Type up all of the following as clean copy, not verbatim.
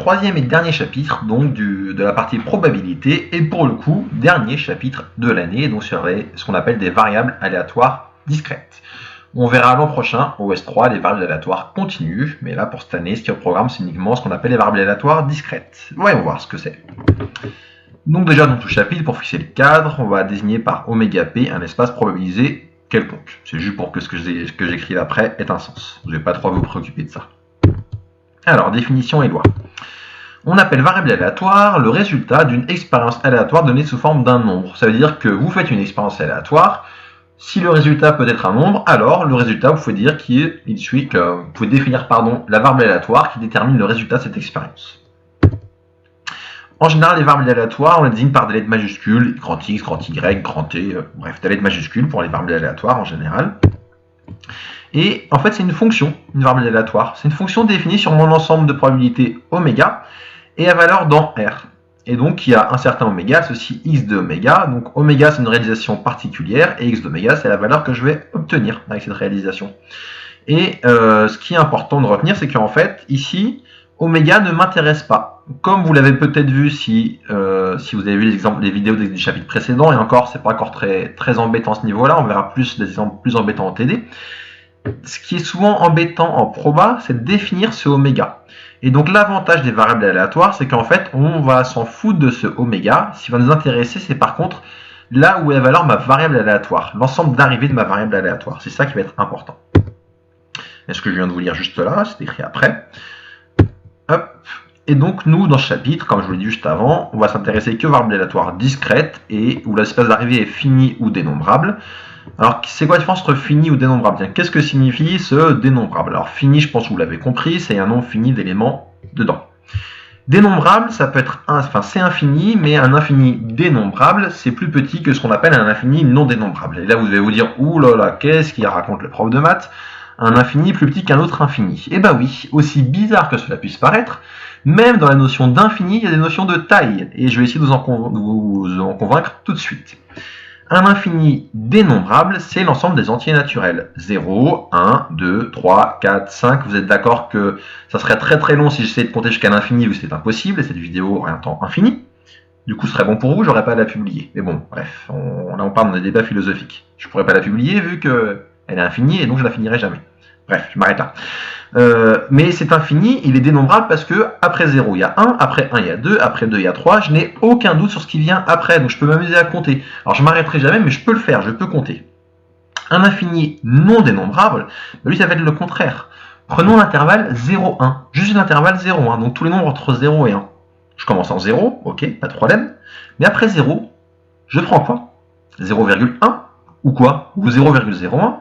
troisième et dernier chapitre donc de la partie probabilité, et pour le coup, dernier chapitre de l'année, donc sur ce qu'on appelle des variables aléatoires discrètes. On verra l'an prochain, au S3, les variables aléatoires continues, mais là, pour cette année, ce qui est au programme, c'est uniquement ce qu'on appelle les variables aléatoires discrètes. Voyons voir ce que c'est. Donc déjà, dans tout chapitre, pour fixer le cadre, on va désigner par oméga p un espace probabilisé quelconque. C'est juste pour que ce que j'écris après ait un sens. Vous n'avez pas trop à vous préoccuper de ça. Alors, définition et loi. On appelle variable aléatoire le résultat d'une expérience aléatoire donnée sous forme d'un nombre. Ça veut dire que vous faites une expérience aléatoire. Si le résultat peut être un nombre, alors le résultat, vous pouvez dire vous pouvez définir la variable aléatoire qui détermine le résultat de cette expérience. En général, les variables aléatoires, on les désigne par des lettres majuscules, grand X, grand Y, grand T, bref, des lettres majuscules pour les variables aléatoires en général. Et en fait, c'est une fonction, une variable aléatoire. C'est une fonction définie sur mon ensemble de probabilités oméga et à valeur dans R. Et donc, il y a un certain oméga, ceci x de oméga. Donc, oméga, c'est une réalisation particulière et x d'oméga, c'est la valeur que je vais obtenir avec cette réalisation. Et ce qui est important de retenir, c'est qu'en fait, ici, oméga ne m'intéresse pas. Comme vous l'avez peut-être vu si vous avez vu les vidéos des chapitres précédents, et encore, c'est pas encore très embêtant à ce niveau-là, on verra plus des exemples plus embêtants en TD. Ce qui est souvent embêtant en proba, c'est de définir ce oméga. Et donc l'avantage des variables aléatoires, c'est qu'en fait, on va s'en foutre de ce oméga. Ce qui va nous intéresser, c'est par contre là où est la valeur de ma variable aléatoire, l'ensemble d'arrivée de ma variable aléatoire. C'est ça qui va être important. Et ce que je viens de vous lire juste là, c'est écrit après. Hop. Et donc nous, dans ce chapitre, comme je vous l'ai dit juste avant, on va s'intéresser que aux variables aléatoires discrètes et où l'espace d'arrivée est fini ou dénombrable. Alors, c'est quoi la différence entre fini ou dénombrable? Qu'est-ce que signifie ce dénombrable? Alors, fini, je pense que vous l'avez compris, c'est un nombre fini d'éléments dedans. Dénombrable, ça peut être c'est infini, mais un infini dénombrable, c'est plus petit que ce qu'on appelle un infini non dénombrable. Et là, vous allez vous dire, ouh là là, qu'est-ce qu'il raconte le prof de maths? Un infini plus petit qu'un autre infini. Eh ben oui, aussi bizarre que cela puisse paraître, même dans la notion d'infini, il y a des notions de taille, et je vais essayer de vous en convaincre tout de suite. Un infini dénombrable, c'est l'ensemble des entiers naturels. 0, 1, 2, 3, 4, 5. Vous êtes d'accord que ça serait très très long si j'essayais de compter jusqu'à l'infini, vu que c'est impossible, et cette vidéo aurait un temps infini. Du coup, ce serait bon pour vous, j'aurais pas à la publier. Mais bon, bref, là on parle dans des débats philosophiques. Je pourrais pas la publier vu qu'elle est infinie, et donc je la finirai jamais. Bref, je m'arrête là. Mais c'est infini, il est dénombrable parce que après 0 il y a 1, après 1 il y a 2, après 2 il y a 3, je n'ai aucun doute sur ce qui vient après, donc je peux m'amuser à compter. Alors je m'arrêterai jamais, mais je peux le faire, je peux compter. Un infini non dénombrable, lui ça va être le contraire. Prenons l'intervalle 0, 1, juste l'intervalle 0, 1, donc tous les nombres entre 0 et 1. Je commence en 0, ok, pas de problème, mais après 0, je prends quoi? 0,1 ou quoi? Ou 0,01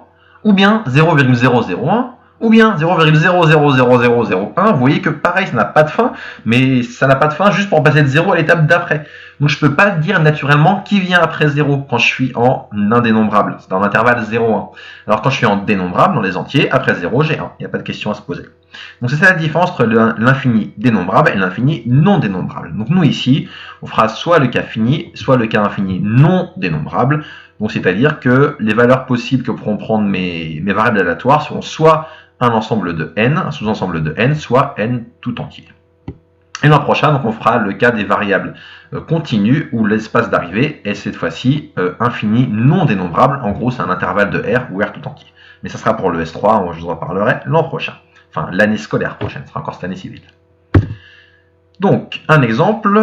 ou bien 0,001 ou bien 0,000001. Vous voyez que pareil, ça n'a pas de fin, mais ça n'a pas de fin juste pour passer de 0 à l'étape d'après. Donc je ne peux pas dire naturellement qui vient après 0 quand je suis en indénombrable. C'est dans l'intervalle 0,1. Alors quand je suis en dénombrable, dans les entiers, après 0, j'ai 1. Il n'y a pas de question à se poser. Donc c'est ça la différence entre l'infini dénombrable et l'infini non dénombrable. Donc nous ici, on fera soit le cas fini, soit le cas infini non dénombrable. Donc c'est-à-dire que les valeurs possibles que pourront prendre mes variables aléatoires seront soit un ensemble de n, un sous-ensemble de n, soit n tout entier. Et l'an prochain, donc on fera le cas des variables continues où l'espace d'arrivée est cette fois-ci infini non dénombrable. En gros, c'est un intervalle de R ou R tout entier. Mais ça sera pour le S3, je vous en parlerai l'an prochain. Enfin, l'année scolaire prochaine, ce sera encore cette année civile. Donc, un exemple,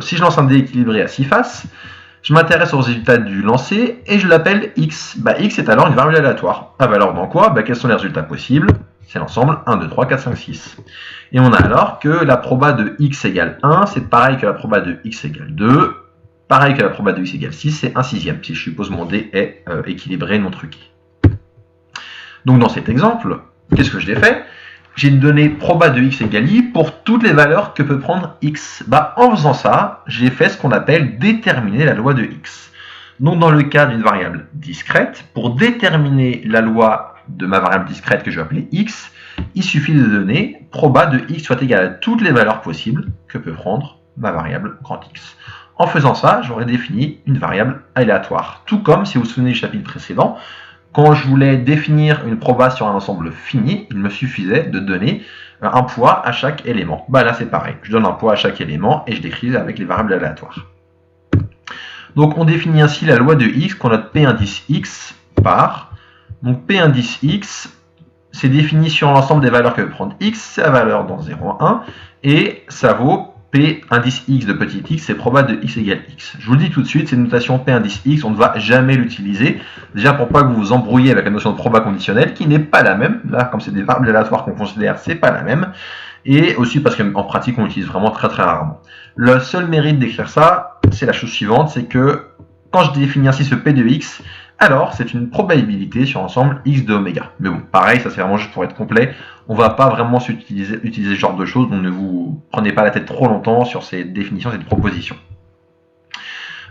si je lance un dé équilibré à 6 faces, je m'intéresse au résultat du lancer et je l'appelle x. X est alors une variable aléatoire. À valeur dans quoi? Quels sont les résultats possibles? C'est l'ensemble 1, 2, 3, 4, 5, 6. Et on a alors que la proba de x égale 1, c'est pareil que la proba de x égale 2, pareil que la proba de x égale 6, c'est 1 sixième, si je suppose mon dé est équilibré, non truqué. Donc dans cet exemple, qu'est-ce que j'ai fait? J'ai donné proba de x égale i pour toutes les valeurs que peut prendre x. En faisant ça, j'ai fait ce qu'on appelle déterminer la loi de x. Donc dans le cas d'une variable discrète, pour déterminer la loi de ma variable discrète que je vais appeler x, il suffit de donner proba de x soit égal à toutes les valeurs possibles que peut prendre ma variable grand X. En faisant ça, j'aurais défini une variable aléatoire. Tout comme, si vous vous souvenez du chapitre précédent, Quand je voulais définir une proba sur un ensemble fini, il me suffisait de donner un poids à chaque élément. Bah là c'est pareil, je donne un poids à chaque élément et je l'écris avec les variables aléatoires. Donc on définit ainsi la loi de x qu'on note P indice x par. Donc P indice x, c'est défini sur l'ensemble des valeurs que veut prendre x, c'est la valeur dans 0, 1, et ça vaut P indice x de petit x, c'est proba de x égale x. Je vous le dis tout de suite, cette notation P indice x, on ne va jamais l'utiliser. Déjà pour pas que vous vous embrouillez avec la notion de proba conditionnelle, qui n'est pas la même. Là, comme c'est des variables aléatoires qu'on considère, c'est pas la même. Et aussi parce qu'en pratique, on l'utilise vraiment très très rarement. Le seul mérite d'écrire ça, c'est la chose suivante, c'est que quand je définis ainsi ce P de x, alors c'est une probabilité sur l'ensemble x de oméga. Mais bon, pareil, ça c'est vraiment juste pour être complet. On va pas vraiment utiliser ce genre de choses, donc ne vous prenez pas la tête trop longtemps sur ces définitions, cette proposition.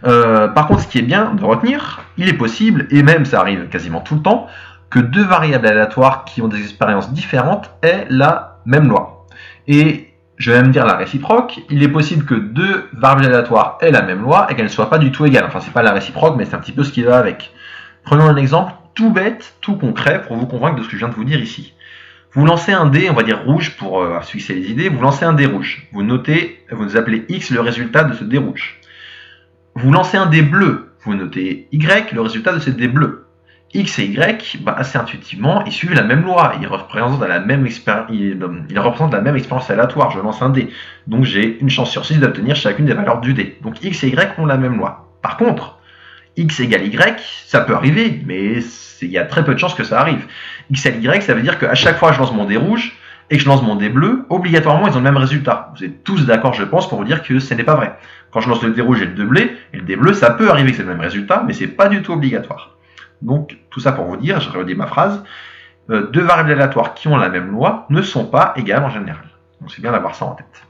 Par contre, ce qui est bien de retenir, il est possible, et même ça arrive quasiment tout le temps, que deux variables aléatoires qui ont des expériences différentes aient la même loi. Et je vais même dire la réciproque, il est possible que deux variables aléatoires aient la même loi et qu'elles ne soient pas du tout égales. Enfin, c'est pas la réciproque, mais c'est un petit peu ce qui va avec. Prenons un exemple tout bête, tout concret, pour vous convaincre de ce que je viens de vous dire ici. Vous lancez un dé, on va dire rouge pour fixer les idées, vous lancez un dé rouge. Vous notez, vous appelez X le résultat de ce dé rouge. Vous lancez un dé bleu, vous notez Y le résultat de ce dé bleu. X et Y, assez intuitivement, ils suivent la même loi. Ils représentent la même expérience aléatoire. Je lance un dé. Donc j'ai une chance sur 6 d'obtenir chacune des valeurs du dé. Donc X et Y ont la même loi. Par contre, X égale Y, ça peut arriver, mais il y a très peu de chances que ça arrive. X égale Y, ça veut dire qu'à chaque fois que je lance mon dé rouge et que je lance mon dé bleu, obligatoirement ils ont le même résultat. Vous êtes tous d'accord, je pense, pour vous dire que ce n'est pas vrai. Quand je lance le dé rouge et le dé bleu, ça peut arriver que c'est le même résultat, mais c'est pas du tout obligatoire. Donc, tout ça pour vous dire, je redis ma phrase, deux variables aléatoires qui ont la même loi ne sont pas égales en général. Donc c'est bien d'avoir ça en tête.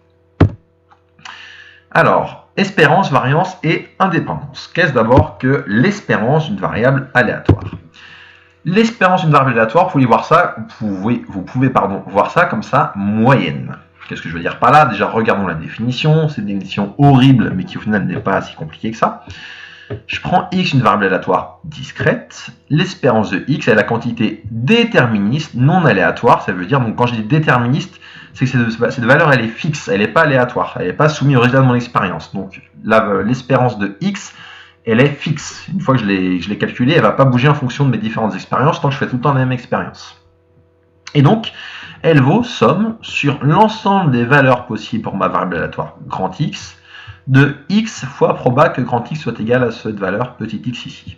Alors, espérance, variance et indépendance. Qu'est-ce d'abord que l'espérance d'une variable aléatoire? L'espérance d'une variable aléatoire, vous pouvez voir ça, voir ça comme ça, moyenne. Qu'est-ce que je veux dire par là? Déjà, regardons la définition. C'est une définition horrible, mais qui au final n'est pas si compliquée que ça. Je prends x, une variable aléatoire discrète. L'espérance de x est la quantité déterministe non aléatoire. Ça veut dire, donc quand je dis déterministe, c'est que cette valeur elle est fixe, elle n'est pas aléatoire, elle n'est pas soumise au résultat de mon expérience. Donc l'espérance de x, elle est fixe. Une fois que je l'ai calculée, elle ne va pas bouger en fonction de mes différentes expériences tant que je fais tout le temps la même expérience. Et donc, elle vaut somme sur l'ensemble des valeurs possibles pour ma variable aléatoire grand X, de x fois proba que grand X soit égal à cette valeur petit x ici.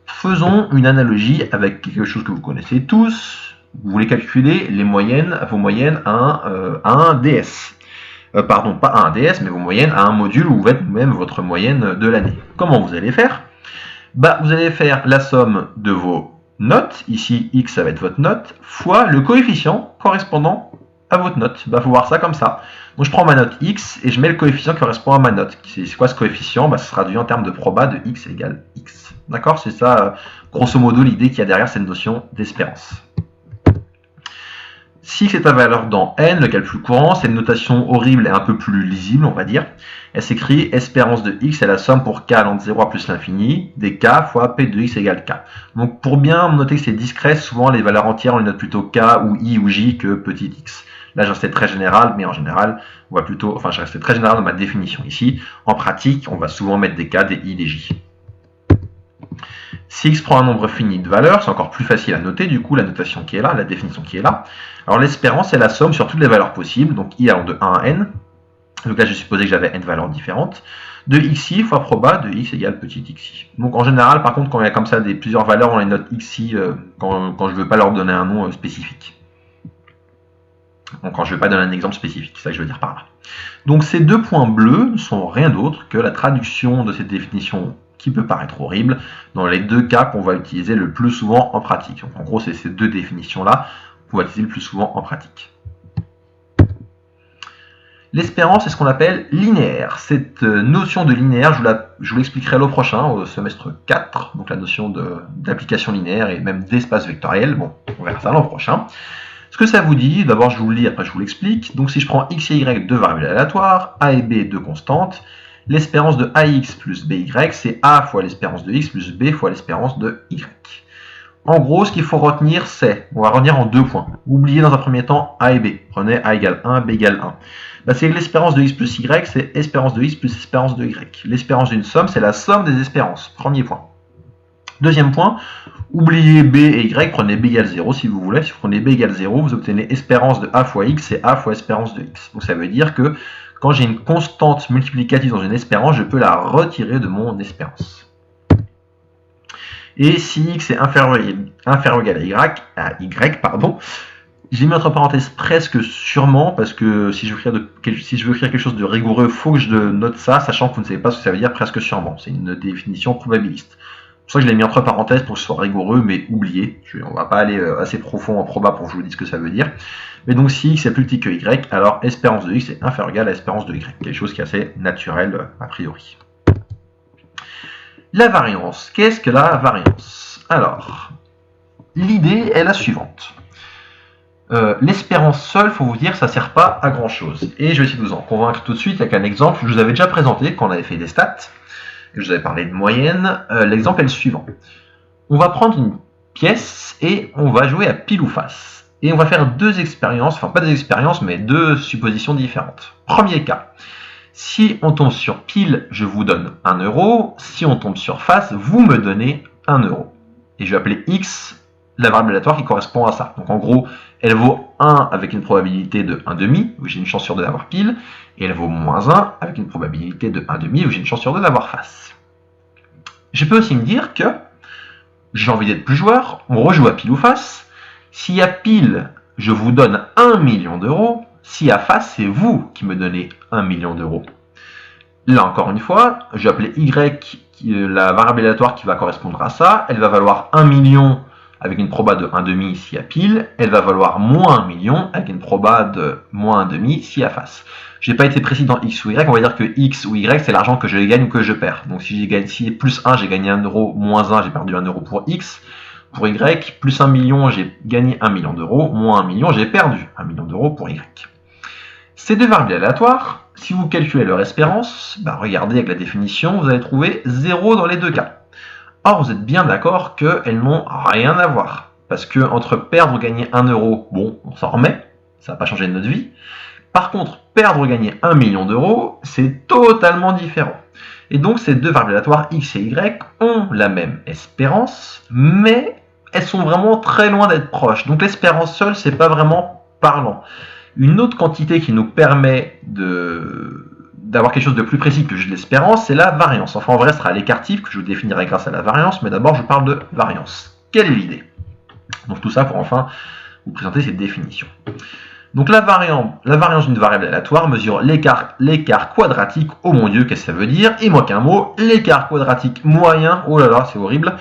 Faisons une analogie avec quelque chose que vous connaissez tous. Vous voulez calculer les moyennes, vos moyennes à un DS. Pardon, pas à un DS, mais vos moyennes à un module où vous faites même votre moyenne de l'année. Comment vous allez faire? Vous allez faire la somme de vos notes, ici x ça va être votre note, fois le coefficient correspondant à votre note. Faut voir ça comme ça. Donc je prends ma note x et je mets le coefficient qui correspond à ma note. C'est quoi ce coefficient? Ce sera traduit en termes de proba de x égale x. D'accord? C'est ça, grosso modo, l'idée qu'il y a derrière cette notion d'espérance. Si c'est ta valeur dans n, le cas le plus courant, c'est une notation horrible et un peu plus lisible, on va dire. Elle s'écrit espérance de x est la somme pour k allant de 0 à plus l'infini des k fois p de x égale k. Donc pour bien noter que c'est discret, souvent les valeurs entières on les note plutôt k ou i ou j que petit x. Là je restais très général, mais en général, on va plutôt, je restais très général dans ma définition ici. En pratique, on va souvent mettre des k, des i, des j. Si x prend un nombre fini de valeurs, c'est encore plus facile à noter, du coup la notation qui est là, la définition qui est là. Alors l'espérance c'est la somme sur toutes les valeurs possibles, donc i allant de 1 à n, donc là j'ai supposé que j'avais n valeurs différentes, de xi fois proba de x égale petit xi. Donc en général par contre quand il y a comme ça plusieurs valeurs, on les note xi quand je ne veux pas leur donner un nom spécifique. Donc quand je ne vais pas donner un exemple spécifique, c'est ça que je veux dire par là. Donc ces deux points bleus ne sont rien d'autre que la traduction de cette définition qui peut paraître horrible, dans les deux cas qu'on va utiliser le plus souvent en pratique. Donc en gros, c'est ces deux définitions-là qu'on va utiliser le plus souvent en pratique. L'espérance est ce qu'on appelle linéaire. Cette notion de linéaire, je vous l'expliquerai l'an prochain, au semestre 4, donc la notion d'application linéaire et même d'espace vectoriel. Bon, on verra ça l'an prochain. Ce que ça vous dit, d'abord je vous le lis, après je vous l'explique. Donc si je prends x et y, deux variables aléatoires, a et b, deux constantes, l'espérance de ax plus by, c'est a fois l'espérance de x plus b fois l'espérance de y. En gros, ce qu'il faut retenir, on va retenir en 2 points. Oubliez dans un premier temps A et B. Prenez A égale 1, B égale 1. C'est l'espérance de x plus y, c'est espérance de x plus espérance de y. L'espérance d'une somme, c'est la somme des espérances. Premier point. Deuxième point, oubliez b et y, prenez b égale 0 si vous voulez. Si vous prenez b égale 0, vous obtenez espérance de a fois x, c'est a fois espérance de x. Donc ça veut dire que quand j'ai une constante multiplicative dans une espérance, je peux la retirer de mon espérance. Et si x est inférieur ou égal à y, j'ai mis entre parenthèses presque sûrement, parce que si je veux écrire quelque chose de rigoureux, il faut que je note ça, sachant que vous ne savez pas ce que ça veut dire presque sûrement. C'est une définition probabiliste. C'est pour ça que je l'ai mis entre parenthèses pour que ce soit rigoureux, mais oubliez. On ne va pas aller assez profond en proba pour que je vous dise ce que ça veut dire. Mais donc si x est plus petit que y, alors espérance de x est inférieure ou égale à espérance de y. Quelque chose qui est assez naturel a priori. La variance. Qu'est-ce que la variance? Alors, l'idée est la suivante. L'espérance seule, il faut vous dire, ça ne sert pas à grand chose. Et je vais essayer de vous en convaincre tout de suite avec un exemple que je vous avais déjà présenté quand on avait fait des stats. Et je vous avais parlé de moyenne. L'exemple est le suivant. On va prendre une pièce et on va jouer à pile ou face. Et on va faire 2 expériences, enfin pas 2 expériences, mais 2 suppositions différentes. Premier cas. Si on tombe sur pile, je vous donne 1 euro. Si on tombe sur face, vous me donnez 1 euro. Et je vais appeler x la variable aléatoire qui correspond à ça. Donc en gros, elle vaut 1 avec une probabilité de 1,5, où j'ai une chance sur 2 d'avoir pile, et elle vaut moins 1 avec une probabilité de 1,5, où j'ai une chance sur 2 d'avoir face. Je peux aussi me dire que j'ai envie d'être plus joueur, on rejoue à pile ou face. S'il y a pile, je vous donne 1 million d'euros. S'il y a face, c'est vous qui me donnez 1 million d'euros. Là encore une fois, je vais appeler y la variable aléatoire qui va correspondre à ça. Elle va valoir 1 million avec une proba de 1,5 s'il y a pile. Elle va valoir moins 1 million avec une proba de moins 1,5 s'il y a face. Je n'ai pas été précis dans x ou y, on va dire que x ou y c'est l'argent que je gagne ou que je perds. Donc si plus 1, j'ai gagné 1 euro, moins 1, j'ai perdu 1 euro pour x. Pour y, plus 1 million, j'ai gagné 1 million d'euros, moins 1 million, j'ai perdu 1 million d'euros pour y. Ces 2 variables aléatoires, si vous calculez leur espérance, regardez avec la définition, vous allez trouver 0 dans les 2 cas. Or, vous êtes bien d'accord qu'elles n'ont rien à voir. Parce que entre perdre ou gagner 1 euro, bon, on s'en remet, ça va pas changer notre vie. Par contre, perdre ou gagner 1 million d'euros, c'est totalement différent. Et donc, ces 2 variables aléatoires, x et y, ont la même espérance, mais elles sont vraiment très loin d'être proches. Donc, l'espérance seule, c'est pas vraiment parlant. Une autre quantité qui nous permet d'avoir quelque chose de plus précis que juste l'espérance, c'est la variance. Enfin, en vrai, ce sera l'écartif que je vous définirai grâce à la variance, mais d'abord, je parle de variance. Quelle est l'idée? Donc, tout ça pour enfin vous présenter cette définition. Donc, la variance d'une variable aléatoire mesure l'écart quadratique, oh mon Dieu, qu'est-ce que ça veut dire? Et moi qu'un mot, l'écart quadratique moyen, oh là là, c'est horrible,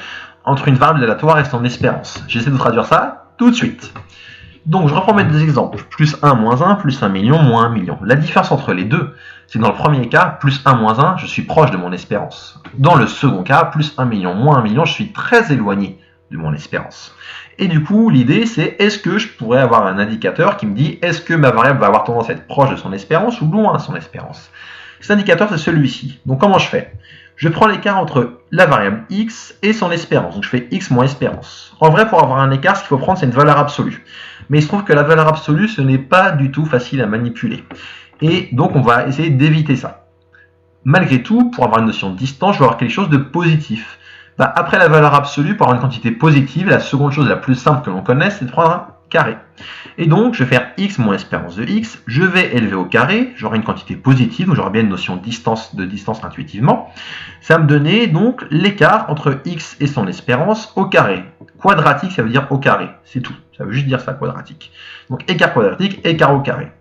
entre une variable aléatoire et son espérance. J'essaie de traduire ça tout de suite. Donc, je reprends mes 2 exemples. Plus 1, moins 1, plus 1 million, moins 1 million. La différence entre les deux, c'est que dans le premier cas, plus 1, moins 1, je suis proche de mon espérance. Dans le second cas, plus 1 million, moins 1 million, je suis très éloigné de mon espérance. Et du coup, l'idée, c'est est-ce que je pourrais avoir un indicateur qui me dit est-ce que ma variable va avoir tendance à être proche de son espérance ou loin de son espérance? Cet indicateur, c'est celui-ci. Donc, comment je fais? Je prends l'écart entre la variable x et son espérance. Donc, je fais x moins espérance. En vrai, pour avoir un écart, ce qu'il faut prendre, c'est une valeur absolue. Mais il se trouve que la valeur absolue, ce n'est pas du tout facile à manipuler. Et donc, on va essayer d'éviter ça. Malgré tout, pour avoir une notion de distance, je vais avoir quelque chose de positif. Après la valeur absolue, pour avoir une quantité positive, la seconde chose la plus simple que l'on connaisse, c'est de prendre un carré. Et donc, je vais faire x moins espérance de x, je vais élever au carré, j'aurai une quantité positive, donc j'aurai bien une notion de distance intuitivement. Ça va me donner donc l'écart entre x et son espérance au carré. Quadratique, ça veut dire au carré, c'est tout. Ça veut juste dire ça, quadratique. Donc, écart quadratique, écart au carré.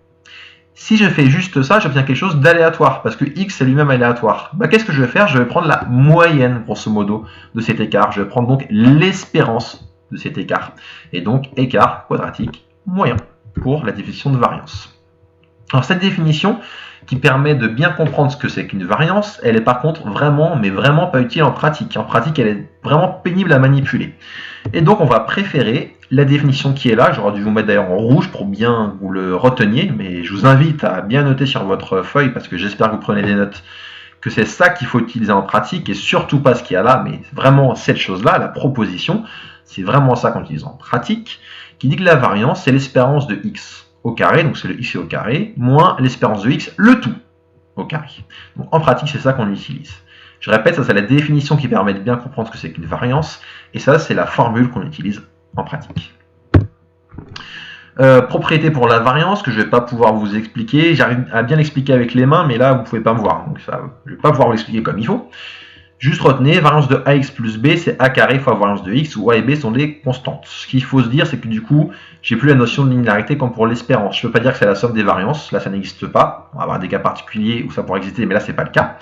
Si je fais juste ça, j'obtiens quelque chose d'aléatoire, parce que x est lui-même aléatoire. Qu'est-ce que je vais faire? Je vais prendre la moyenne, grosso modo, de cet écart. Je vais prendre donc l'espérance de cet écart. Et donc, écart quadratique moyen, pour la définition de variance. Alors, cette définition, qui permet de bien comprendre ce que c'est qu'une variance, elle est par contre vraiment, mais vraiment pas utile en pratique. En pratique, elle est vraiment pénible à manipuler. Et donc, on va préférer la définition qui est là. J'aurais dû vous mettre d'ailleurs en rouge pour bien vous le reteniez, mais je vous invite à bien noter sur votre feuille, parce que j'espère que vous prenez des notes, que c'est ça qu'il faut utiliser en pratique et surtout pas ce qu'il y a là, mais vraiment cette chose-là, la proposition, c'est vraiment ça qu'on utilise en pratique, qui dit que la variance, c'est l'espérance de x au carré, donc c'est le x au carré, moins l'espérance de x, le tout au carré. Donc en pratique, c'est ça qu'on utilise. Je répète, ça c'est la définition qui permet de bien comprendre ce que c'est qu'une variance, et ça c'est la formule qu'on utilise en pratique. Propriété pour la variance que je ne vais pas pouvoir vous expliquer. J'arrive à bien l'expliquer avec les mains, mais là vous ne pouvez pas me voir, donc ça, je ne vais pas pouvoir vous l'expliquer comme il faut. Juste retenez, variance de ax plus b, c'est a carré fois variance de x, où a et b sont des constantes. Ce qu'il faut se dire, c'est que du coup, j'ai plus la notion de linéarité comme pour l'espérance. Je ne peux pas dire que c'est la somme des variances, là ça n'existe pas. On va avoir des cas particuliers où ça pourrait exister, mais là c'est pas le cas.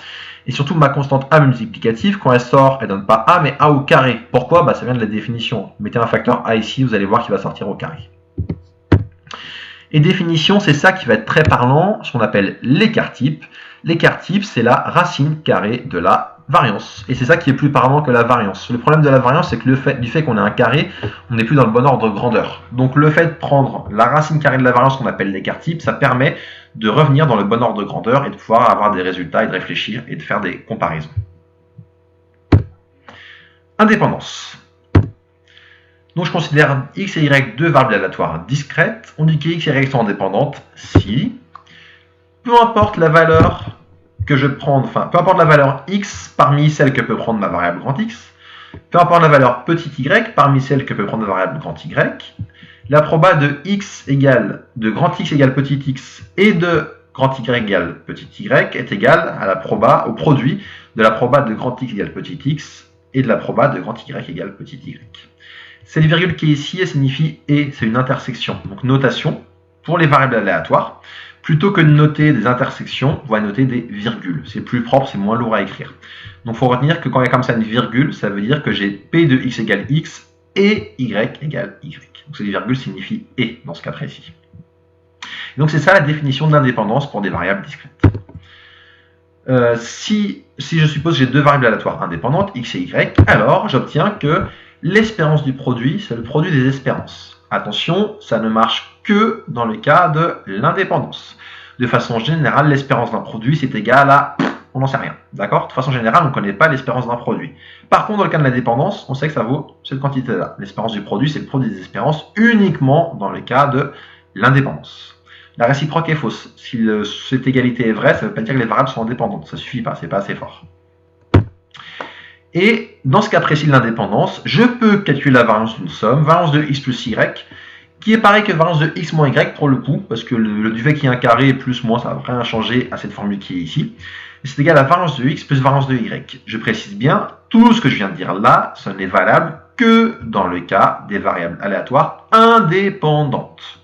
Et surtout, ma constante a multiplicative, quand elle sort, elle donne pas a, mais a au carré. Pourquoi? Ça vient de la définition. Mettez un facteur a ici, vous allez voir qu'il va sortir au carré. Et définition, c'est ça qui va être très parlant, ce qu'on appelle l'écart type. L'écart type, c'est la racine carrée de la variance. Et c'est ça qui est plus parlant que la variance. Le problème de la variance, c'est que du fait qu'on ait un carré, on n'est plus dans le bon ordre de grandeur. Donc le fait de prendre la racine carrée de la variance qu'on appelle l'écart type, ça permet de revenir dans le bon ordre de grandeur et de pouvoir avoir des résultats et de réfléchir et de faire des comparaisons. Indépendance. Donc je considère x et y deux variables aléatoires discrètes. On dit que x et y sont indépendantes si, peu importe la valeur que je prends, enfin peu importe la valeur x parmi celles que peut prendre ma variable grand X, peu importe la valeur petit y parmi celles que peut prendre ma variable grand Y, la proba de x égale de grand X égale petit x et de grand Y égale petit y est égale à la proba, au produit de la proba de grand X égale petit x et de la proba de grand Y égale petit y. Cette virgule qui est ici, elle signifie et, c'est une intersection. Donc notation pour les variables aléatoires. Plutôt que de noter des intersections, on va noter des virgules. C'est plus propre, c'est moins lourd à écrire. Donc il faut retenir que quand il y a comme ça une virgule, ça veut dire que j'ai P de x égale x et y égale y. Donc ces virgules signifient et dans ce cas précis. Et donc c'est ça la définition d'indépendance pour des variables discrètes. Si je suppose que j'ai deux variables aléatoires indépendantes, x et y, alors j'obtiens que l'espérance du produit, c'est le produit des espérances. Attention, ça ne marche que dans le cas de l'indépendance. De façon générale, l'espérance d'un produit, c'est égal à... on n'en sait rien, d'accord? De façon générale, on ne connaît pas l'espérance d'un produit. Par contre, dans le cas de l'indépendance, on sait que ça vaut cette quantité-là. L'espérance du produit, c'est le produit des espérances uniquement dans le cas de l'indépendance. La réciproque est fausse. Si cette égalité est vraie, ça ne veut pas dire que les variables sont indépendantes. Ça ne suffit pas, c'est pas assez fort. Et dans ce cas précis de l'indépendance, je peux calculer la variance d'une somme, variance de x plus y, qui est pareil que variance de x moins y pour le coup, parce que du fait qu'il y ait un carré plus moins, ça ne va rien changer à cette formule qui est ici. C'est égal à variance de x plus variance de y. Je précise bien, tout ce que je viens de dire là, ce n'est valable que dans le cas des variables aléatoires indépendantes.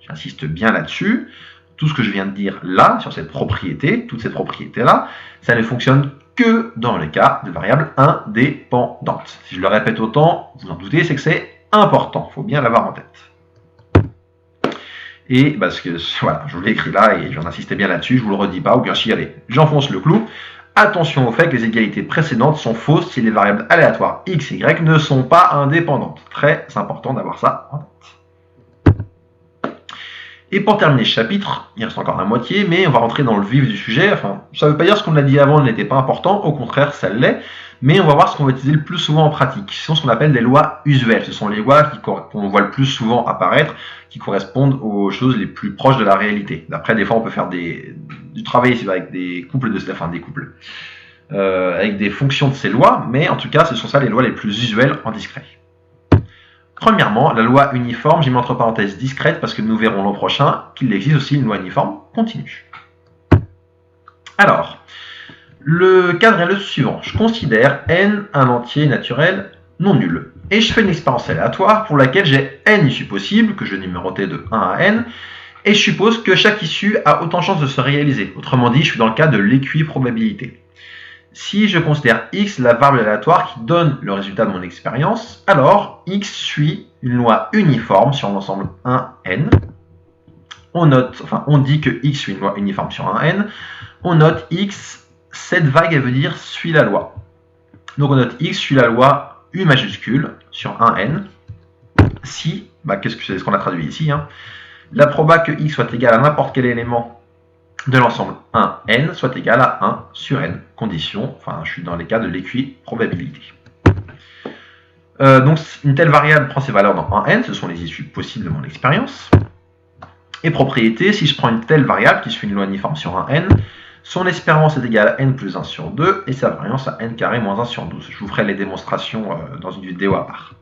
J'insiste bien là-dessus. Tout ce que je viens de dire là, sur cette propriété, toute cette propriété-là, ça ne fonctionne que dans le cas de variables indépendantes. Si je le répète autant, vous en doutez, c'est que c'est important. Il faut bien l'avoir en tête. Et parce que, voilà, je vous l'ai écrit là et j'en insistais bien là-dessus, je vous le redis pas, ou bien si, allez, j'enfonce le clou. Attention au fait que les égalités précédentes sont fausses si les variables aléatoires x et y ne sont pas indépendantes. Très important d'avoir ça en tête. Et pour terminer ce chapitre, il reste encore la moitié, mais on va rentrer dans le vif du sujet. Enfin, ça ne veut pas dire ce qu'on a dit avant n'était pas important, au contraire, ça l'est. Mais on va voir ce qu'on va utiliser le plus souvent en pratique. Ce sont ce qu'on appelle des lois usuelles. Ce sont les lois qu'on voit le plus souvent apparaître, qui correspondent aux choses les plus proches de la réalité. D'après, des fois, on peut faire du travail avec des couples avec des fonctions de ces lois, mais en tout cas, ce sont ça les lois les plus usuelles en discret. Premièrement, la loi uniforme, j'ai mis entre parenthèses discrète parce que nous verrons l'an prochain qu'il existe aussi une loi uniforme continue. Alors, le cadre est le suivant. Je considère n un entier naturel non nul. Et je fais une expérience aléatoire pour laquelle j'ai n issues possibles, que je vais numéroter de 1 à n, et je suppose que chaque issue a autant de chances de se réaliser. Autrement dit, je suis dans le cas de l'équiprobabilité. Si je considère x la variable aléatoire qui donne le résultat de mon expérience, alors x suit une loi uniforme sur l'ensemble 1n. On dit que x suit une loi uniforme sur 1n. On note x, cette vague, elle veut dire suit la loi. Donc on note x suit la loi u majuscule sur 1n. Si, c'est ce qu'on a traduit ici, la proba que x soit égal à n'importe quel élément de l'ensemble 1n soit égal à 1 sur n, condition, enfin je suis dans les cas de l'équiprobabilité. Donc une telle variable prend ses valeurs dans 1n, ce sont les issues possibles de mon expérience. Et propriété, si je prends une telle variable qui suit une loi uniforme sur 1n, son espérance est égale à n plus 1 sur 2 et sa variance à n carré moins 1 sur 12. Je vous ferai les démonstrations dans une vidéo à part.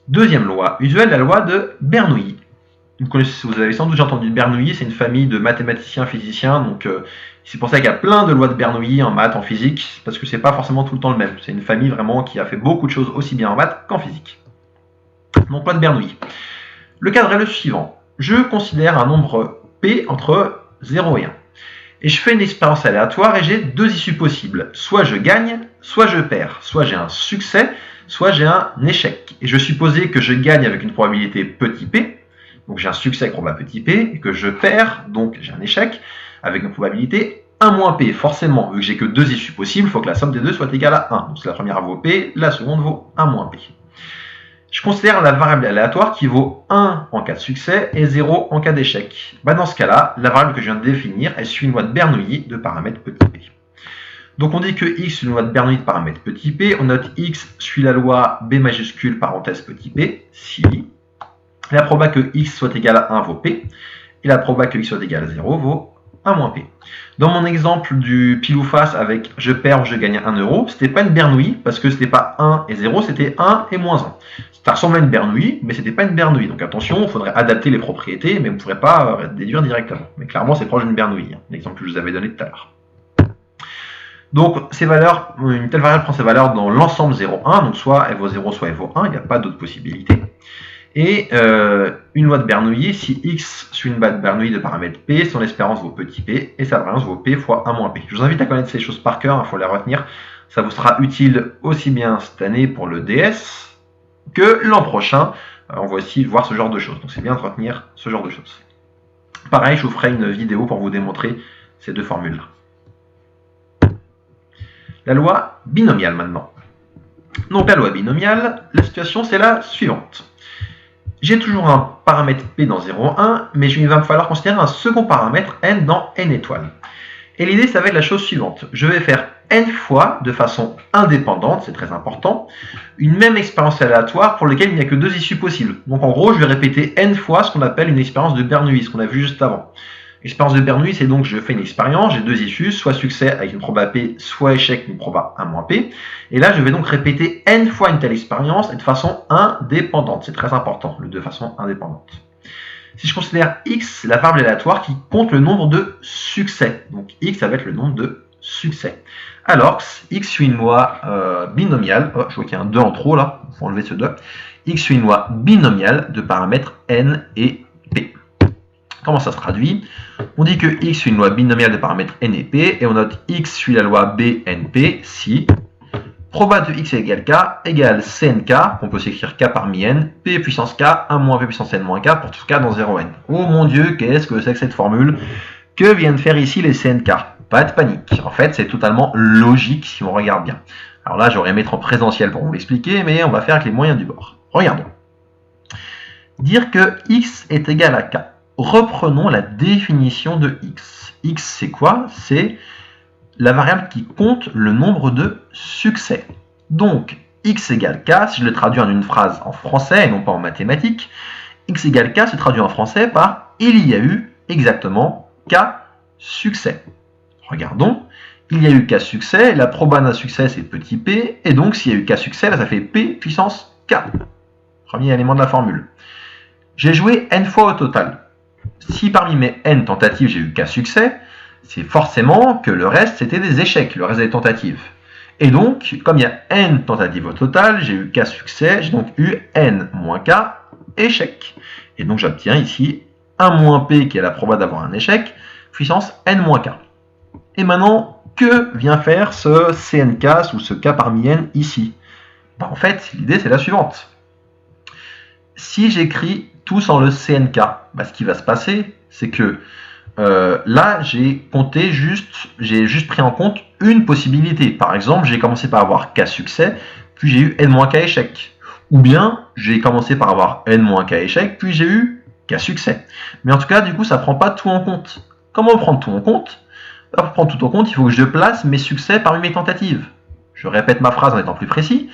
Deuxième loi usuelle, la loi de Bernoulli. Vous avez sans doute déjà entendu Bernoulli, c'est une famille de mathématiciens, physiciens, donc c'est pour ça qu'il y a plein de lois de Bernoulli en maths, en physique, parce que c'est pas forcément tout le temps le même. C'est une famille vraiment qui a fait beaucoup de choses aussi bien en maths qu'en physique. Donc loi de Bernoulli. Le cadre est le suivant. Je considère un nombre P entre 0 et 1. Et je fais une expérience aléatoire et j'ai deux issues possibles. Soit je gagne, soit je perds. Soit j'ai un succès, soit j'ai un échec. Et je supposais que je gagne avec une probabilité petit p, donc j'ai un succès avec probabilité petit p, et que je perds, donc j'ai un échec, avec une probabilité 1 moins p. Forcément, vu que j'ai que deux issues possibles, il faut que la somme des deux soit égale à 1. Donc la première vaut p, la seconde vaut 1 moins p. Je considère la variable aléatoire qui vaut 1 en cas de succès et 0 en cas d'échec. Dans ce cas-là, la variable que je viens de définir, elle suit une loi de Bernoulli de paramètre petit p. Donc on dit que x suit une loi de Bernoulli de paramètre petit p, on note x suit la loi b majuscule parenthèse petit p, si la proba que x soit égal à 1 vaut p, et la proba que x soit égal à 0 vaut 1 moins p. Dans mon exemple du pile ou face avec je perds ou je gagne 1 euro, c'était pas une Bernoulli, parce que c'était pas 1 et 0, c'était 1 et moins 1. Ça ressemble à une Bernoulli, mais c'était pas une Bernoulli. Donc attention, il faudrait adapter les propriétés, mais vous ne pourrez pas déduire directement. Mais clairement, c'est proche d'une Bernoulli, l'exemple que je vous avais donné tout à l'heure. Donc ces valeurs, une telle variable prend ses valeurs dans l'ensemble 0, 1, donc soit elle vaut 0, soit elle vaut 1, il n'y a pas d'autre possibilité. Et une loi de Bernoulli, si x suit une loi de Bernoulli de paramètre p, son espérance vaut petit p, et sa variance vaut p fois 1 moins p. Je vous invite à connaître ces choses par cœur, il faut les retenir. Ça vous sera utile aussi bien cette année pour le DS que l'an prochain. On va aussi voir ce genre de choses, donc c'est bien de retenir ce genre de choses. Pareil, je vous ferai une vidéo pour vous démontrer ces deux formules-là. La loi binomiale maintenant. Donc la loi binomiale, la situation c'est la suivante. J'ai toujours un paramètre P dans 0, 1, mais il va me falloir considérer un second paramètre N dans N étoiles. Et l'idée ça va être la chose suivante. Je vais faire N fois, de façon indépendante, c'est très important, une même expérience aléatoire pour laquelle il n'y a que deux issues possibles. Donc en gros, je vais répéter N fois ce qu'on appelle une expérience de Bernoulli, ce qu'on a vu juste avant. L'expérience de Bernoulli, c'est donc je fais une expérience, j'ai deux issues, soit succès avec une proba P, soit échec avec une proba 1 moins P. Et là, je vais donc répéter N fois une telle expérience et de façon indépendante. C'est très important, le de façon indépendante. Si je considère X, la variable aléatoire qui compte le nombre de succès. Donc X, ça va être le nombre de succès. Alors, X suit une loi binomiale. Oh, je vois qu'il y a un 2 en trop là, il faut enlever ce 2. X suit une loi binomiale de paramètres N et P. Comment ça se traduit? On dit que x suit une loi binomiale de paramètres n et p, et on note x suit la loi bnp si proba de x égale k égale cnk, qu'on peut s'écrire k parmi n, p puissance k, 1 moins p puissance n moins k, pour tout k dans 0n. Oh mon dieu, qu'est-ce que c'est que cette formule? Que viennent faire ici les cnk? Pas de panique, en fait c'est totalement logique si on regarde bien. Alors là j'aurais aimé être en présentiel pour vous l'expliquer, mais on va faire avec les moyens du bord. Regardons. Dire que x est égal à k. Reprenons la définition de x. X, c'est quoi? C'est la variable qui compte le nombre de succès. Donc, x égale k, si je le traduis en une phrase en français et non pas en mathématiques, x égale k se traduit en français par il y a eu exactement k succès. Regardons, il y a eu k succès, la proba d'un succès c'est petit p, et donc s'il y a eu k succès, là, ça fait p puissance k. Premier élément de la formule. J'ai joué n fois au total. Si parmi mes n tentatives j'ai eu k succès, c'est forcément que le reste c'était des échecs, le reste des tentatives. Et donc, comme il y a n tentatives au total, j'ai eu k succès, j'ai donc eu n moins k échecs. Et donc j'obtiens ici 1 moins p qui est la proba d'avoir un échec, puissance n moins k. Et maintenant, que vient faire ce cnk ou ce k parmi n ici? En fait, l'idée c'est la suivante. Si j'écris tout sans le cnk, ce qui va se passer, c'est que là, j'ai juste pris en compte une possibilité. Par exemple, j'ai commencé par avoir k succès, puis j'ai eu n-k échec. Ou bien, j'ai commencé par avoir n-k échec, puis j'ai eu k succès. Mais en tout cas, du coup, ça ne prend pas tout en compte. Comment prendre tout en compte? Pour prendre tout en compte, il faut que je place mes succès parmi mes tentatives. Je répète ma phrase en étant plus précis.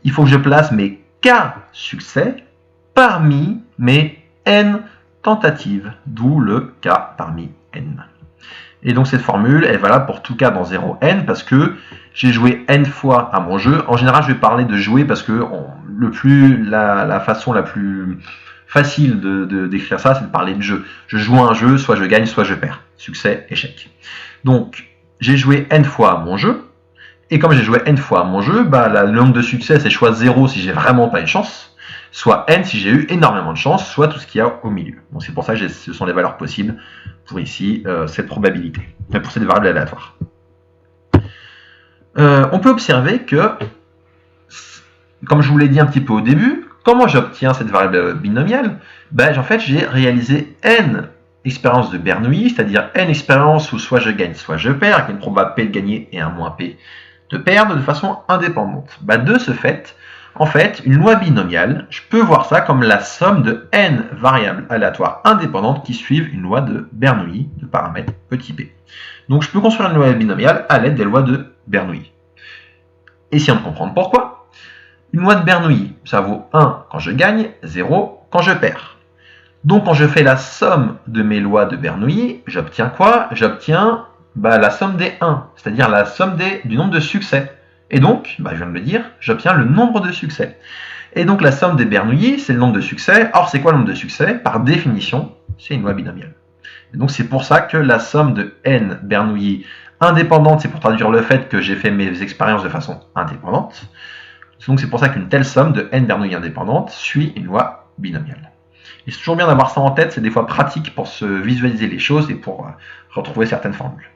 Il faut que je place mes K succès parmi mes N tentatives, d'où le K parmi N. Et donc cette formule est valable pour tout cas dans 0n parce que j'ai joué n fois à mon jeu. En général, je vais parler de jouer parce que la façon la plus facile d'écrire ça, c'est de parler de jeu. Je joue à un jeu, soit je gagne, soit je perds. Succès, échec. Donc, j'ai joué n fois à mon jeu. Et comme j'ai joué n fois à mon jeu, le nombre de succès, c'est soit 0 si j'ai vraiment pas une chance, soit n si j'ai eu énormément de chance, soit tout ce qu'il y a au milieu. Donc c'est pour ça que ce sont les valeurs possibles pour ici cette probabilité, pour cette variable aléatoire. On peut observer que, comme je vous l'ai dit un petit peu au début, comment j'obtiens cette variable binomiale? En fait, j'ai réalisé n expériences de Bernoulli, c'est-à-dire n expériences où soit je gagne, soit je perds, avec une probabilité P de gagner et un moins P de perdre de façon indépendante. De ce fait, en fait, une loi binomiale, je peux voir ça comme la somme de n variables aléatoires indépendantes qui suivent une loi de Bernoulli de paramètre petit p. Donc je peux construire une loi binomiale à l'aide des lois de Bernoulli. Essayons de comprendre pourquoi. Une loi de Bernoulli, ça vaut 1 quand je gagne, 0 quand je perds. Donc quand je fais la somme de mes lois de Bernoulli, j'obtiens quoi? J'obtiens la somme des 1, c'est-à-dire la somme du nombre de succès. Et donc, je viens de le dire, j'obtiens le nombre de succès. Et donc la somme des Bernoulli, c'est le nombre de succès. Or, c'est quoi le nombre de succès? Par définition, c'est une loi binomiale. Et donc c'est pour ça que la somme de n Bernoulli indépendante, c'est pour traduire le fait que j'ai fait mes expériences de façon indépendante. Donc c'est pour ça qu'une telle somme de n Bernoulli indépendante suit une loi binomiale. Et c'est toujours bien d'avoir ça en tête, c'est des fois pratique pour se visualiser les choses et pour retrouver certaines formules.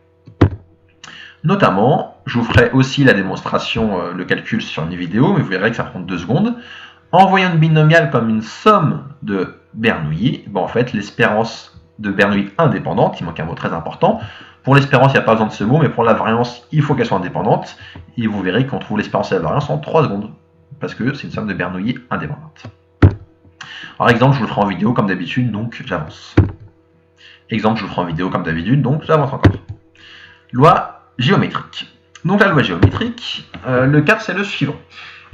Notamment, je vous ferai aussi la démonstration, le calcul sur une vidéo, mais vous verrez que ça prend 2 secondes. En voyant une binomiale comme une somme de Bernoulli, en fait, l'espérance de Bernoulli indépendante, il manque un mot très important. Pour l'espérance, il n'y a pas besoin de ce mot, mais pour la variance, il faut qu'elle soit indépendante. Et vous verrez qu'on trouve l'espérance et la variance en 3 secondes, parce que c'est une somme de Bernoulli indépendante. Par exemple, je vous le ferai en vidéo comme d'habitude, donc j'avance. Exemple, je vous le ferai en vidéo comme d'habitude, donc j'avance encore. Loi géométrique. Donc la loi géométrique, le cas c'est le suivant.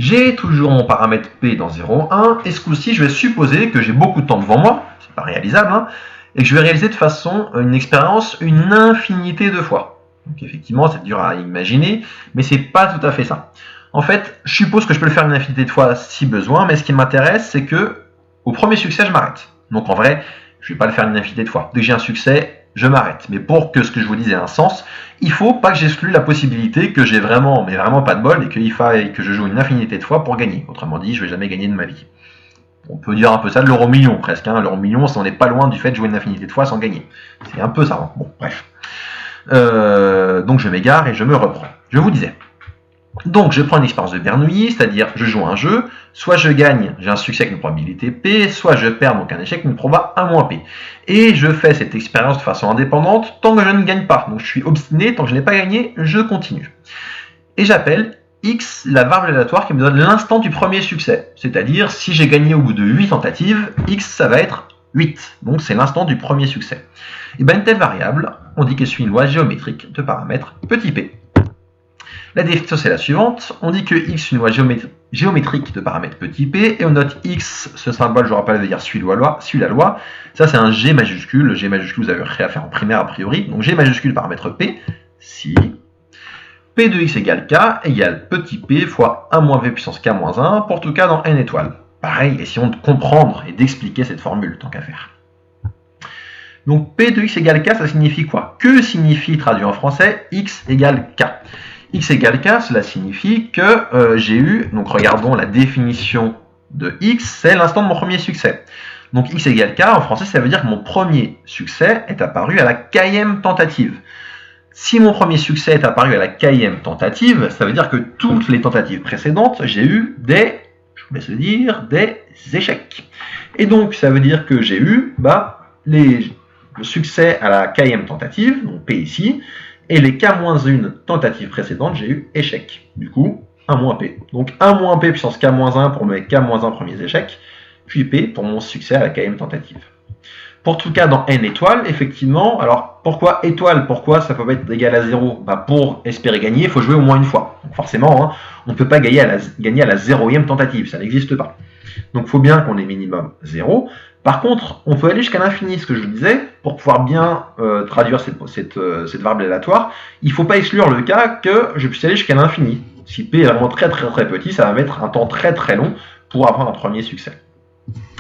J'ai toujours mon paramètre P dans 0, 1, et ce coup-ci, je vais supposer que j'ai beaucoup de temps devant moi, c'est pas réalisable, et que je vais réaliser de façon une expérience une infinité de fois. Donc effectivement, c'est dur à imaginer, mais c'est pas tout à fait ça. En fait, je suppose que je peux le faire une infinité de fois si besoin, mais ce qui m'intéresse, c'est que au premier succès, je m'arrête. Donc en vrai, je vais pas le faire une infinité de fois. Dès que j'ai un succès, je m'arrête. Mais pour que ce que je vous dise ait un sens, il faut pas que j'exclue la possibilité que j'ai vraiment, mais vraiment pas de bol, et qu'il faille que je joue une infinité de fois pour gagner. Autrement dit, je vais jamais gagner de ma vie. On peut dire un peu ça de l'euro million presque. L'euro million, on n'est pas loin du fait de jouer une infinité de fois sans gagner. C'est un peu ça. Bon, bref. Donc je m'égare et je me reprends. Je vous disais. Donc je prends une expérience de Bernoulli, c'est-à-dire je joue un jeu, soit je gagne, j'ai un succès avec une probabilité P, soit je perds, donc un échec, une proba 1 moins P. Et je fais cette expérience de façon indépendante tant que je ne gagne pas. Donc je suis obstiné, tant que je n'ai pas gagné, je continue. Et j'appelle X la variable aléatoire qui me donne l'instant du premier succès. C'est-à-dire si j'ai gagné au bout de 8 tentatives, X ça va être 8. Donc c'est l'instant du premier succès. Et une telle variable, on dit qu'elle suit une loi géométrique de paramètre petit p. La définition c'est la suivante, on dit que x est une loi géométrique de paramètre petit p, et on note x, ce symbole je vous rappelle veut dire suit la loi, ça c'est un g majuscule, le g majuscule vous avez rien à faire en primaire a priori, donc g majuscule paramètre p, si p de x égale k égale petit p fois 1 moins p puissance k moins 1, pour tout cas dans n étoiles. Pareil, essayons de comprendre et d'expliquer cette formule, tant qu'à faire. Donc p de x égale k, ça signifie quoi? Que signifie, traduit en français, x égale k? X égale k, cela signifie que j'ai eu, donc regardons la définition de x, c'est l'instant de mon premier succès. Donc x égale k, en français, ça veut dire que mon premier succès est apparu à la kème tentative. Si mon premier succès est apparu à la kème tentative, ça veut dire que toutes les tentatives précédentes, j'ai eu des, je vous laisse le dire, des échecs. Et donc, ça veut dire que j'ai eu le succès à la kème tentative, donc P ici, et les K-1 tentatives précédentes, j'ai eu échec. Du coup, 1 moins P. Donc 1 moins P puissance K-1 pour mes K-1 premiers échecs, puis P pour mon succès à la kème tentative. Pour tout cas, dans n étoiles, effectivement, alors pourquoi étoile? Pourquoi ça peut pas être égal à 0? Pour espérer gagner, il faut jouer au moins une fois. Donc forcément, hein, on ne peut pas gagner à la 0e tentative, ça n'existe pas. Donc il faut bien qu'on ait minimum 0. Par contre, on peut aller jusqu'à l'infini, ce que je vous disais, pour pouvoir bien traduire cette variable aléatoire, il ne faut pas exclure le cas que je puisse aller jusqu'à l'infini. Si P est vraiment très petit, ça va mettre un temps très long pour avoir un premier succès.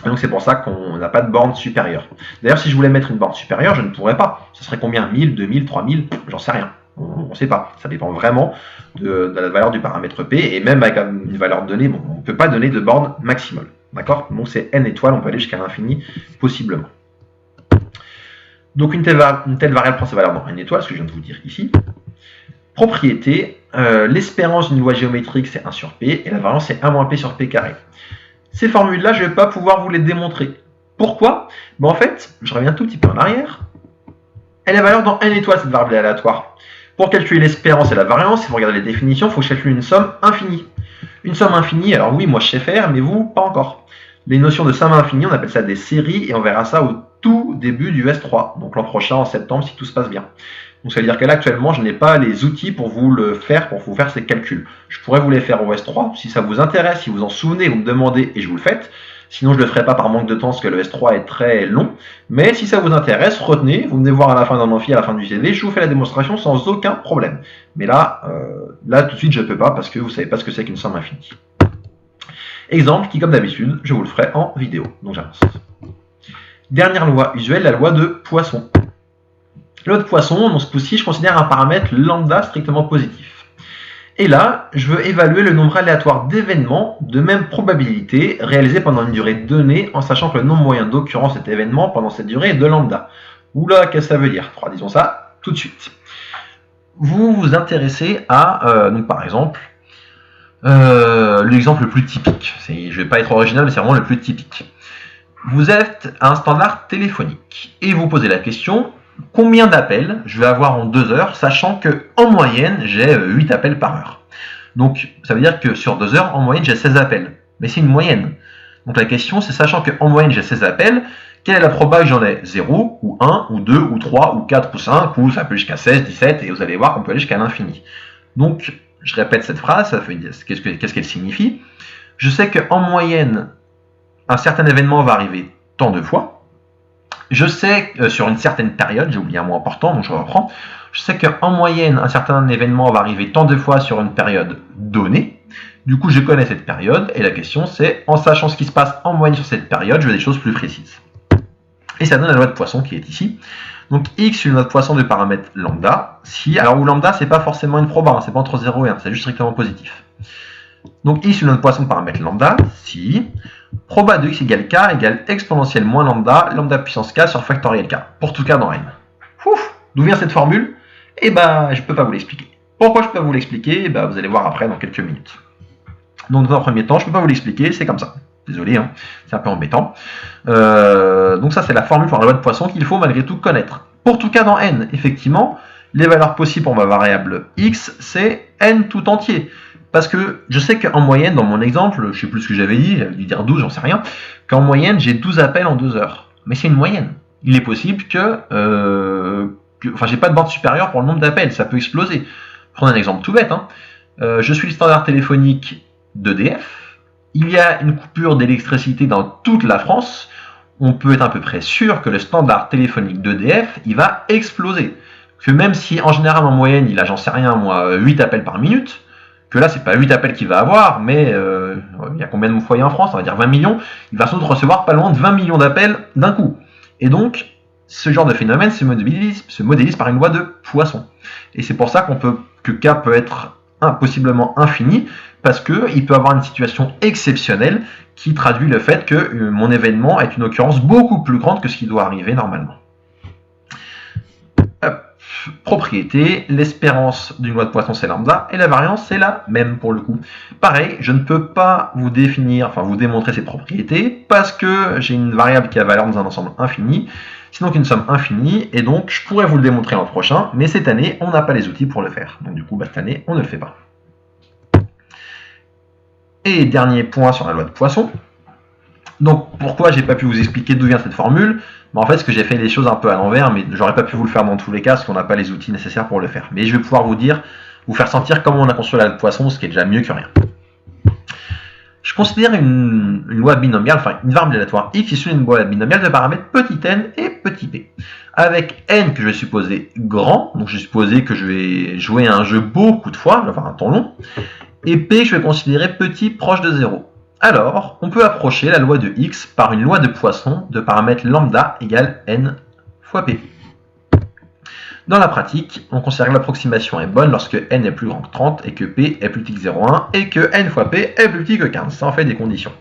Et donc c'est pour ça qu'on n'a pas de borne supérieure. D'ailleurs, si je voulais mettre une borne supérieure, je ne pourrais pas. Ce serait combien? 1000, 2000, 3000? J'en sais rien. On ne sait pas. Ça dépend vraiment de la valeur du paramètre P. Et même avec une valeur donnée, bon, on ne peut pas donner de borne maximale. D'accord? Donc c'est n étoiles, on peut aller jusqu'à l'infini, possiblement. Donc une telle variable prend sa valeur dans n étoiles, ce que je viens de vous dire ici. Propriété, l'espérance d'une loi géométrique, c'est 1 sur P, et la variance, c'est 1 moins P sur P carré. Ces formules-là, je ne vais pas pouvoir vous les démontrer. Pourquoi? En fait, je reviens tout petit peu en arrière. Elle a valeur dans n étoiles, cette variable aléatoire. Pour calculer l'espérance et la variance, si vous regardez les définitions, il faut calculer une somme infinie. Une somme infinie, alors oui, moi je sais faire, mais vous, pas encore. Les notions de somme infinie, on appelle ça des séries, et on verra ça au tout début du S3, donc l'an prochain, en septembre, si tout se passe bien. Donc ça veut dire que là, actuellement, je n'ai pas les outils pour vous faire ces calculs. Je pourrais vous les faire au S3, si ça vous intéresse, si vous en souvenez, vous me demandez, et je vous le faites. Sinon, je ne le ferai pas par manque de temps, parce que le S3 est très long. Mais si ça vous intéresse, retenez, vous venez voir à la fin d'un amphi, à la fin du CV, je vous fais la démonstration sans aucun problème. Mais là, tout de suite, je ne peux pas, parce que vous ne savez pas ce que c'est qu'une somme infinie. Exemple qui, comme d'habitude, je vous le ferai en vidéo. Donc j'avance. Dernière loi usuelle, la loi de Poisson. La loi de Poisson, dans ce coup-ci, je considère un paramètre lambda strictement positif. Et là, je veux évaluer le nombre aléatoire d'événements de même probabilité réalisés pendant une durée donnée, en sachant que le nombre moyen d'occurrence de cet événement pendant cette durée est de lambda. Oula, qu'est-ce que ça veut dire? Disons ça tout de suite. Vous vous intéressez à, donc par exemple, l'exemple le plus typique. Je ne vais pas être original, mais c'est vraiment le plus typique. Vous êtes à un standard téléphonique et vous posez la question: combien d'appels je vais avoir en 2 heures, sachant que en moyenne j'ai 8 appels par heure. Donc ça veut dire que sur 2 heures, en moyenne j'ai 16 appels. Mais c'est une moyenne. Donc la question c'est, sachant qu'en moyenne j'ai 16 appels, quelle est la probabilité que j'en ai 0, ou 1, ou 2, ou 3, ou 4, ou 5, ou ça peut jusqu'à 16, 17, et vous allez voir qu'on peut aller jusqu'à l'infini. Donc je répète cette phrase, ça veut dire, qu'est-ce qu'elle signifie? Je sais qu'en moyenne, un certain événement va arriver tant de fois. Je sais que sur une certaine période, j'ai oublié un mot important, donc je reprends. Je sais qu'en moyenne, un certain événement va arriver tant de fois sur une période donnée. Du coup, je connais cette période, et la question c'est, en sachant ce qui se passe en moyenne sur cette période, je veux des choses plus précises. Et ça donne la loi de Poisson qui est ici. Donc x, une loi de Poisson de paramètre lambda. Si, alors où lambda, c'est pas forcément une proba, hein, c'est pas entre 0 et 1, c'est juste strictement positif. Donc x, une loi de Poisson de paramètre lambda, si proba de x égale k égale exponentielle moins lambda, lambda puissance k sur factoriel k, pour tout cas dans n. D'où vient cette formule? Eh ben, je ne peux pas vous l'expliquer. Pourquoi je ne peux pas vous l'expliquer? Eh ben, vous allez voir après dans quelques minutes. Donc dans un premier temps, je ne peux pas vous l'expliquer, c'est comme ça. Désolé, hein, c'est un peu embêtant. Donc ça, c'est la formule pour la loi de Poisson qu'il faut malgré tout connaître. Pour tout cas dans n, effectivement, les valeurs possibles pour ma variable x, c'est n tout entier. Parce que je sais qu'en moyenne, dans mon exemple, je ne sais plus ce que j'avais dit, j'avais dû dire 12, j'en sais rien, qu'en moyenne, j'ai 12 appels en 2 heures. Mais c'est une moyenne. Il est possible que j'ai pas de borne supérieure pour le nombre d'appels, ça peut exploser. Prenons un exemple tout bête. Hein. Je suis le standard téléphonique d'EDF. Il y a une coupure d'électricité dans toute la France. On peut être à peu près sûr que le standard téléphonique d'EDF, il va exploser. Que même si en général en moyenne, il a, j'en sais rien moi, 8 appels par minute, que là c'est pas 8 appels qu'il va avoir, mais il y a combien de foyers en France? On va dire 20 millions. Il va sans doute recevoir pas loin de 20 millions d'appels d'un coup. Et donc, ce genre de phénomène se modélise par une loi de Poisson. Et c'est pour ça que K peut être possiblement infini, parce qu'il peut avoir une situation exceptionnelle qui traduit le fait que mon événement est une occurrence beaucoup plus grande que ce qui doit arriver normalement. Propriété, l'espérance d'une loi de Poisson c'est lambda, et la variance c'est la même pour le coup. Pareil, je ne peux pas vous démontrer ces propriétés, parce que j'ai une variable qui a valeur dans un ensemble infini, c'est donc une somme infinie, et donc je pourrais vous le démontrer l'an prochain, mais cette année, on n'a pas les outils pour le faire. Donc du coup, cette année, on ne le fait pas. Et dernier point sur la loi de Poisson. Donc pourquoi j'ai pas pu vous expliquer d'où vient cette formule? Mais en fait, ce que j'ai fait les choses un peu à l'envers, mais j'aurais pas pu vous le faire dans tous les cas, parce qu'on n'a pas les outils nécessaires pour le faire. Mais je vais pouvoir vous faire sentir comment on a construit la loi de Poisson, ce qui est déjà mieux que rien. Je considère une loi binomiale, enfin une variable aléatoire x issue d'une loi binomiale de paramètres petit n et petit p. Avec n que je vais supposer grand, donc je vais supposer que je vais jouer à un jeu beaucoup de fois, je vais avoir un temps long, et p que je vais considérer petit proche de 0. Alors, on peut approcher la loi de x par une loi de Poisson de paramètres lambda égale n fois p. Dans la pratique, on considère que l'approximation est bonne lorsque n est plus grand que 30 et que p est plus petit que 0,1 et que n fois p est plus petit que 15. Ça en fait des conditions.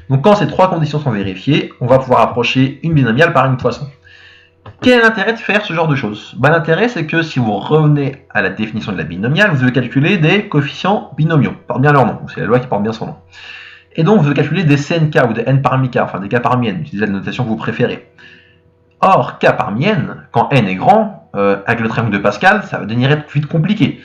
Donc quand ces trois conditions sont vérifiées, on va pouvoir approcher une binomiale par une Poisson. Quel est l'intérêt de faire ce genre de choses? L'intérêt, c'est que si vous revenez à la définition de la binomiale, vous devez calculer des coefficients binomiaux. Portent bien leur nom, c'est la loi qui porte bien son nom. Et donc, vous devez calculer des CNK ou des n parmi k, enfin des k parmi n, utilisez la notation que vous préférez. Or, k parmi n, quand n est grand, avec le triangle de Pascal, ça va devenir tout de suite compliqué.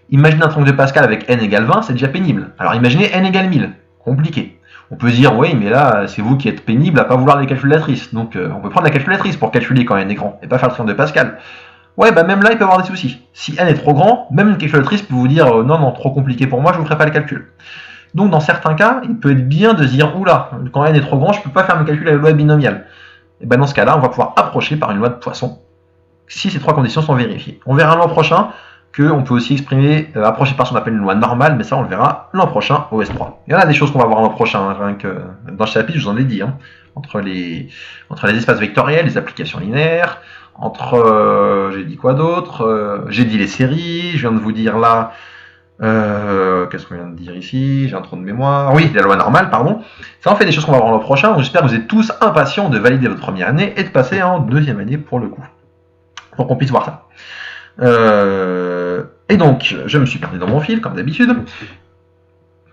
Imaginez un triangle de Pascal avec n égale 20, c'est déjà pénible. Alors imaginez n égale 1000, compliqué. On peut se dire, oui, mais là, c'est vous qui êtes pénible à pas vouloir les calculatrices. Donc, on peut prendre la calculatrice pour calculer quand n est grand, et pas faire le triangle de Pascal. Ouais, bah même là, il peut y avoir des soucis. Si n est trop grand, même une calculatrice peut vous dire, non, non, trop compliqué pour moi, je ne vous ferai pas le calcul. Donc, dans certains cas, il peut être bien de se dire, oula, quand n est trop grand, je ne peux pas faire mes calculs avec la loi binomiale. Et ben dans ce cas-là, on va pouvoir approcher par une loi de Poisson, si ces trois conditions sont vérifiées. On verra l'an prochain qu'on peut aussi exprimer, approcher par ce qu'on appelle une loi normale, mais ça on le verra l'an prochain au S3. Il y en a des choses qu'on va voir l'an prochain, hein, rien que dans ce chapitre, je vous en ai dit, hein, entre les espaces vectoriels, les applications linéaires, j'ai dit quoi d'autre, j'ai dit les séries, je viens de vous dire là, qu'est-ce qu'on vient de dire ici, j'ai un trou de mémoire, oui, la loi normale, pardon. Ça en fait des choses qu'on va voir l'an prochain, donc j'espère que vous êtes tous impatients de valider votre première année et de passer en deuxième année pour le coup, pour qu'on puisse voir ça. Et donc, je me suis perdu dans mon fil, comme d'habitude.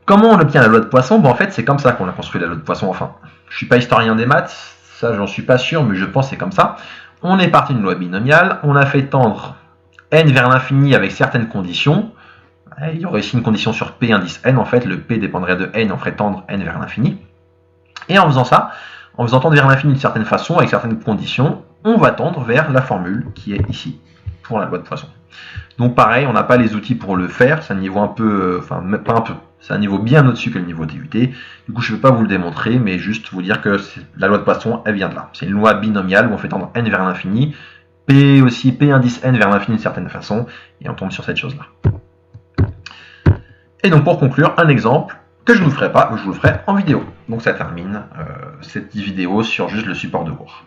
Comment on obtient la loi de Poisson? En fait, c'est comme ça qu'on a construit la loi de Poisson, enfin. Je suis pas historien des maths, ça j'en suis pas sûr, mais je pense que c'est comme ça. On est parti d'une loi binomiale, on a fait tendre n vers l'infini avec certaines conditions. Il y aurait ici une condition sur p indice n, en fait, le p dépendrait de n, on ferait tendre n vers l'infini. Et en faisant ça, en faisant tendre vers l'infini d'une certaine façon, avec certaines conditions, on va tendre vers la formule qui est ici, pour la loi de Poisson. Donc pareil, on n'a pas les outils pour le faire, c'est un niveau un peu, enfin pas un peu, c'est un niveau bien au-dessus que le niveau DUT. Du coup, je ne vais pas vous le démontrer, mais juste vous dire que la loi de Poisson, elle vient de là. C'est une loi binomiale où on fait tendre n vers l'infini, p aussi, p indice n vers l'infini d'une certaine façon, et on tombe sur cette chose-là. Et donc pour conclure, un exemple que je ne vous ferai pas, je vous le ferai en vidéo. Donc ça termine cette vidéo sur juste le support de cours.